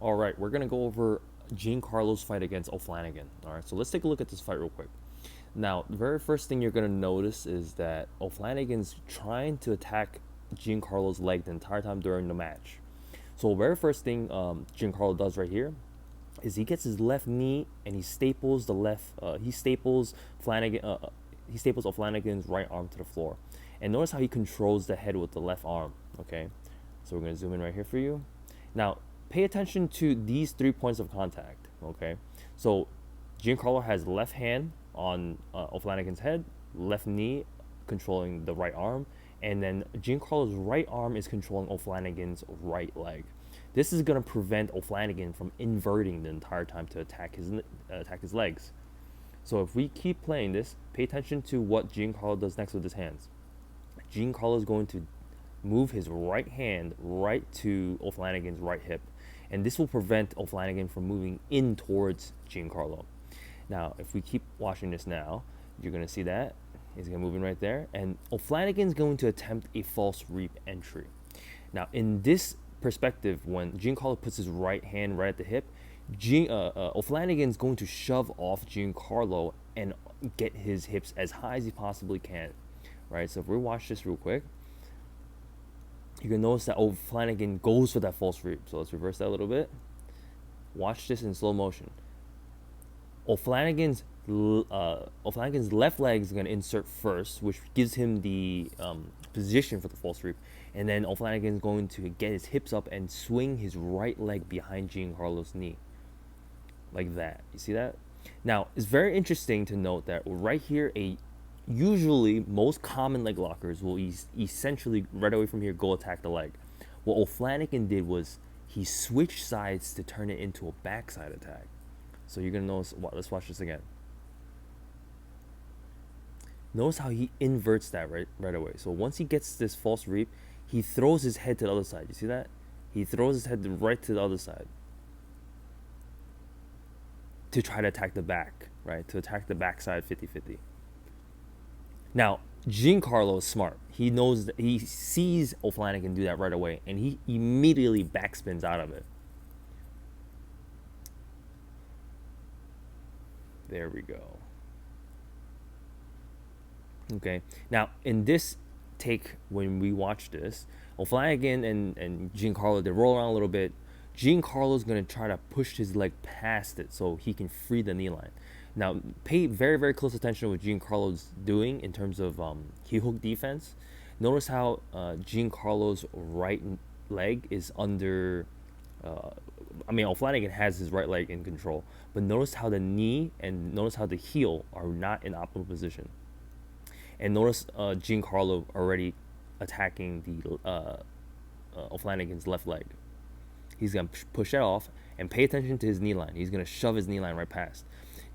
All right, we're gonna go over Giancarlo's fight against O'Flanagan. All right, so let's take a look at this fight real quick. Now, the very first thing you're gonna notice is that O'Flanagan's trying to attack Giancarlo's leg the entire time during the match. So, the very first thing Giancarlo does right here is he gets his left knee and he staples the left. He staples O'Flanagan's right arm to the floor, and notice how he controls the head with the left arm. Okay, so we're gonna zoom in right here for you. Now, pay attention to these 3 points of contact. Okay, so Giancarlo has left hand on O'Flanagan's head, left knee controlling the right arm, and then Giancarlo's right arm is controlling O'Flanagan's right leg. This is going to prevent O'Flanagan from inverting the entire time to attack his legs. So if we keep playing this, pay attention to what Giancarlo does next with his hands. Giancarlo is going to move his right hand right to O'Flanagan's right hip, and this will prevent O'Flanagan from moving in towards Giancarlo. Now, if we keep watching this now, you're going to see that he's going to move in right there, and O'Flanagan's going to attempt a false reap entry. Now, in this perspective, when Giancarlo puts his right hand right at the hip, O'Flanagan's going to shove off Giancarlo and get his hips as high as he possibly can, right? So if we watch this real quick, you can notice that O'Flanagan goes for that false reap. So let's reverse that a little bit. Watch this in slow motion. O'Flanagan's left leg is going to insert first, which gives him the position for the false reap. And then O'Flanagan is going to get his hips up and swing his right leg behind Giancarlo's knee. Like that. You see that? Now, it's very interesting to note that right here, usually most common leg lockers will essentially right away from here go attack the leg. What O'Flanagan did was he switched sides to turn it into a backside attack. So you're going to notice, let's watch this again. Notice how he inverts that right away. So once he gets this false reap, he throws his head to the other side. You see that? He throws his head right to the other side to try to attack the back, right? To attack the backside 50-50. Now, Giancarlo is smart. He knows that he sees O'Flanagan do that right away, and he immediately backspins out of it. There we go. Okay. Now, in this take, when we watch this, O'Flanagan and Giancarlo, they roll around a little bit. Giancarlo's going to try to push his leg past it so he can free the knee line. Now, pay very, very close attention to what Giancarlo's doing in terms of heel hook defense. Notice how Giancarlo's right leg is under... O'Flanagan has his right leg in control, but notice how the knee and notice how the heel are not in optimal position. And notice Giancarlo already attacking the O'Flanagan's left leg. He's going to push that off and pay attention to his knee line. He's going to shove his knee line right past.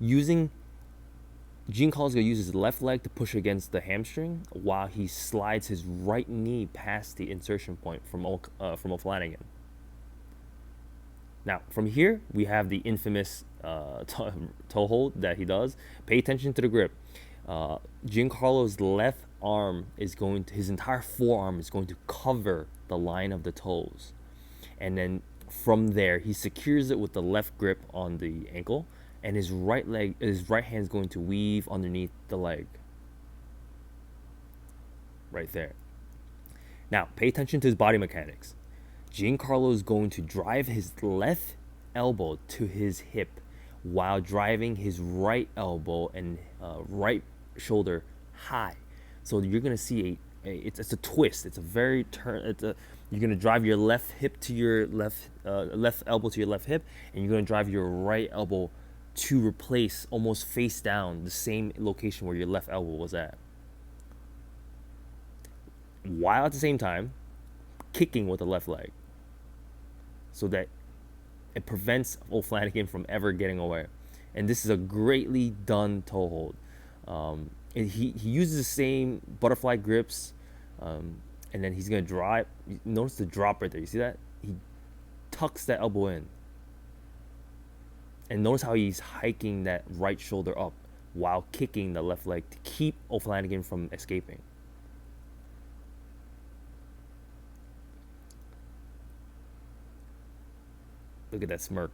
Giancarlo's going to use his left leg to push against the hamstring while he slides his right knee past the insertion point from O'Flanagan. Now, from here, we have the infamous Toehold that he does. Pay attention to the grip. Giancarlo's left arm is his entire forearm is going to cover the line of the toes. And then from there, he secures it with the left grip on the ankle, and his right hand is going to weave underneath the leg. Right there. Now, pay attention to his body mechanics. Giancarlo is going to drive his left elbow to his hip while driving his right elbow and right shoulder high. So you're going to see it's a twist. It's a very turn. You're going to drive your left hip to your left elbow to your left hip, and you're going to drive your right elbow to replace almost face down the same location where your left elbow was at. While at the same time kicking with the left leg, so that it prevents O'Flanagan from ever getting away. And this is a greatly done toe hold. He uses the same butterfly grips, and then he's going to drive. Notice the drop right there. You see that? He tucks that elbow in. And notice how he's hiking that right shoulder up while kicking the left leg to keep O'Flanagan from escaping. Look at that smirk.